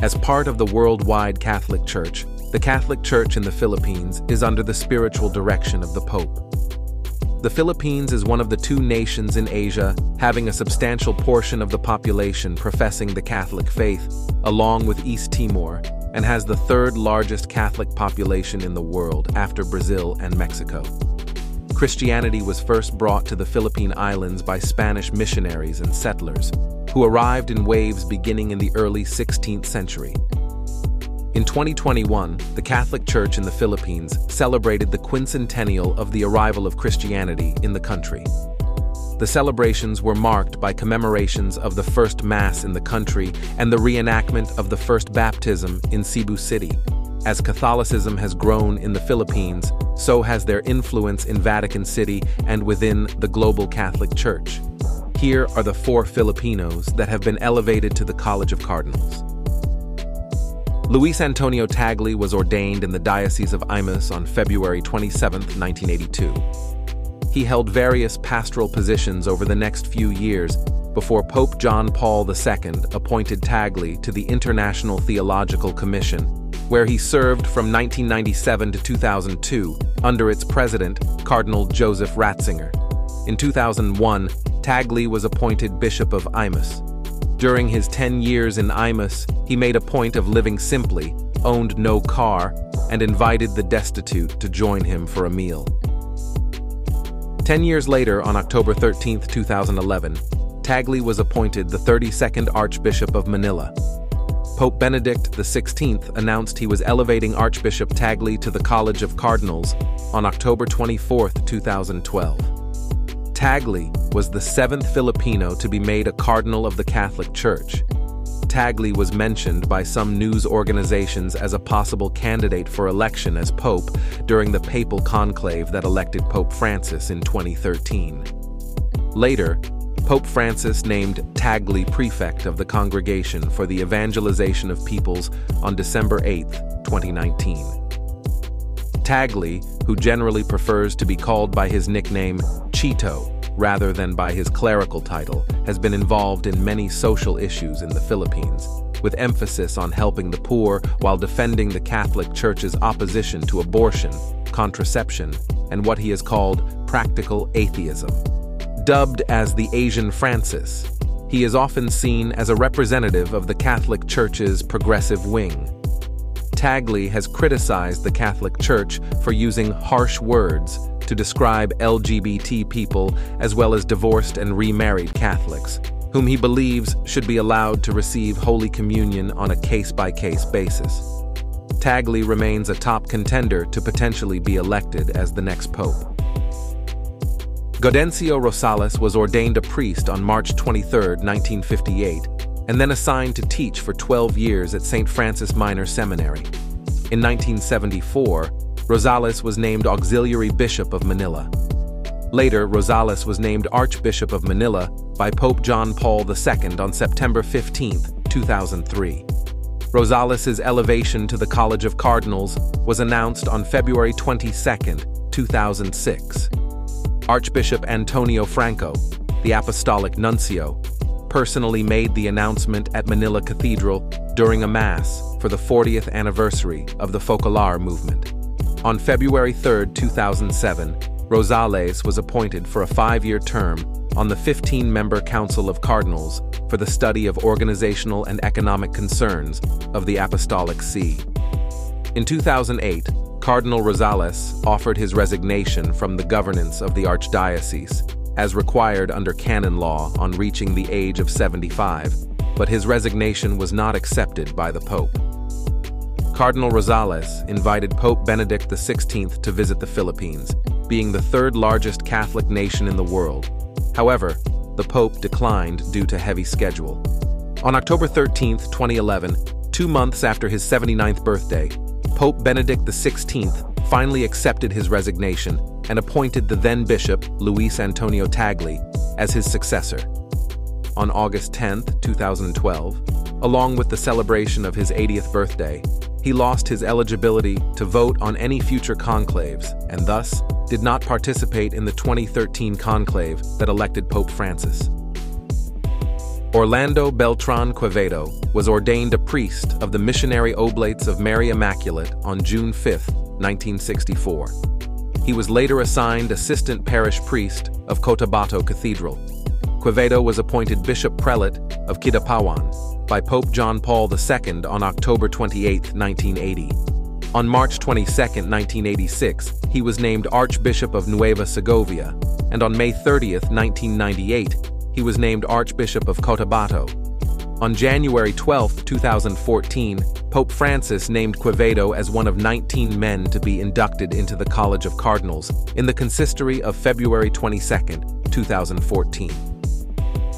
As part of the worldwide Catholic Church, the Catholic Church in the Philippines is under the spiritual direction of the Pope. The Philippines is one of the 2 nations in Asia having a substantial portion of the population professing the Catholic faith, along with East Timor, and has the 3rd largest Catholic population in the world after Brazil and Mexico. Christianity was first brought to the Philippine Islands by Spanish missionaries and settlers, who arrived in waves beginning in the early 16th century. In 2021, the Catholic Church in the Philippines celebrated the quincentennial of the arrival of Christianity in the country. The celebrations were marked by commemorations of the first Mass in the country and the reenactment of the first baptism in Cebu City. As Catholicism has grown in the Philippines, so has their influence in Vatican City and within the global Catholic Church. Here are the 4 Filipinos that have been elevated to the College of Cardinals. Luis Antonio Tagle was ordained in the Diocese of Imus on February 27, 1982. He held various pastoral positions over the next few years before Pope John Paul II appointed Tagle to the International Theological Commission, where he served from 1997 to 2002 under its president, Cardinal Joseph Ratzinger. In 2001, Tagle was appointed Bishop of Imus. During his 10 years in Imus, he made a point of living simply, owned no car, and invited the destitute to join him for a meal. 10 years later, on October 13, 2011, Tagle was appointed the 32nd Archbishop of Manila. Pope Benedict XVI announced he was elevating Archbishop Tagle to the College of Cardinals on October 24, 2012. Tagle was the 7th Filipino to be made a Cardinal of the Catholic Church. Tagle was mentioned by some news organizations as a possible candidate for election as Pope during the papal conclave that elected Pope Francis in 2013. Later, Pope Francis named Tagle prefect of the Congregation for the Evangelization of Peoples on December 8, 2019. Tagle, who generally prefers to be called by his nickname Chito rather than by his clerical title, has been involved in many social issues in the Philippines, with emphasis on helping the poor while defending the Catholic Church's opposition to abortion, contraception, and what he has called practical atheism. Dubbed as the Asian Francis, he is often seen as a representative of the Catholic Church's progressive wing. Tagle has criticized the Catholic Church for using harsh words to describe LGBT people as well as divorced and remarried Catholics, whom he believes should be allowed to receive Holy Communion on a case-by-case basis. Tagle remains a top contender to potentially be elected as the next pope. Gaudencio Rosales was ordained a priest on March 23, 1958, and then assigned to teach for 12 years at St. Francis Minor Seminary. In 1974, Rosales was named Auxiliary Bishop of Manila. Later, Rosales was named Archbishop of Manila by Pope John Paul II on September 15, 2003. Rosales' elevation to the College of Cardinals was announced on February 22, 2006. Archbishop Antonio Franco, the Apostolic Nuncio, personally made the announcement at Manila Cathedral during a Mass for the 40th anniversary of the Focolar movement. On February 3, 2007, Rosales was appointed for a 5-year term on the 15-member Council of Cardinals for the study of organizational and economic concerns of the Apostolic See. In 2008, Cardinal Rosales offered his resignation from the governance of the Archdiocese, as required under canon law on reaching the age of 75, but his resignation was not accepted by the Pope. Cardinal Rosales invited Pope Benedict XVI to visit the Philippines, being the 3rd largest Catholic nation in the world. However, the Pope declined due to heavy schedule. On October 13, 2011, 2 months after his 79th birthday, Pope Benedict XVI finally accepted his resignation and appointed the then Bishop, Luis Antonio Tagle, as his successor. On August 10, 2012, along with the celebration of his 80th birthday, he lost his eligibility to vote on any future conclaves and thus did not participate in the 2013 conclave that elected Pope Francis. Orlando Beltran Quevedo was ordained a priest of the Missionary Oblates of Mary Immaculate on June 5, 1964. He was later assigned assistant parish priest of Cotabato Cathedral. Quevedo was appointed bishop prelate of Kidapawan by Pope John Paul II on October 28, 1980. On March 22, 1986, he was named Archbishop of Nueva Segovia, and on May 30, 1998, he was named Archbishop of Cotabato. On January 12, 2014, Pope Francis named Quevedo as one of 19 men to be inducted into the College of Cardinals in the consistory of February 22, 2014.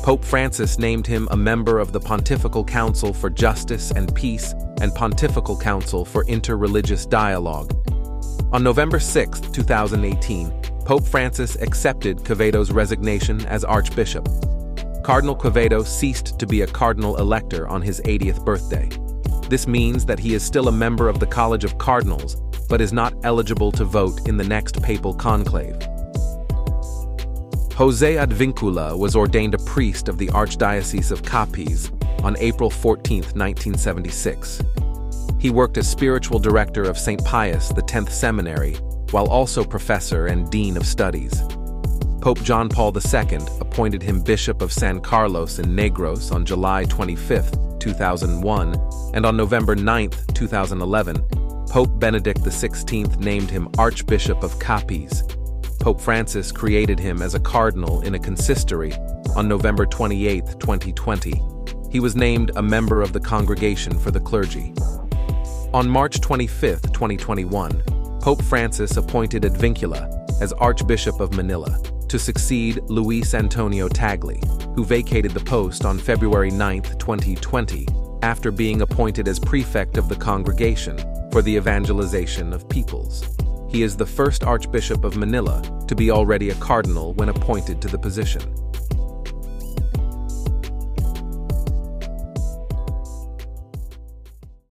Pope Francis named him a member of the Pontifical Council for Justice and Peace and Pontifical Council for Interreligious Dialogue. On November 6, 2018, Pope Francis accepted Quevedo's resignation as Archbishop. Cardinal Quevedo ceased to be a cardinal elector on his 80th birthday. This means that he is still a member of the College of Cardinals, but is not eligible to vote in the next papal conclave. José Advíncula was ordained a priest of the Archdiocese of Capiz on April 14, 1976. He worked as spiritual director of St. Pius X Seminary, while also professor and dean of studies. Pope John Paul II appointed him Bishop of San Carlos in Negros on July 25, 2001, and on November 9, 2011, Pope Benedict XVI named him Archbishop of Capiz. Pope Francis created him as a cardinal in a consistory on November 28, 2020. He was named a member of the Congregation for the Clergy. On March 25, 2021, Pope Francis appointed Advíncula as Archbishop of Manila to succeed Luis Antonio Tagle, who vacated the post on February 9, 2020, after being appointed as prefect of the Congregation for the Evangelization of Peoples. He is the first Archbishop of Manila to be already a cardinal when appointed to the position.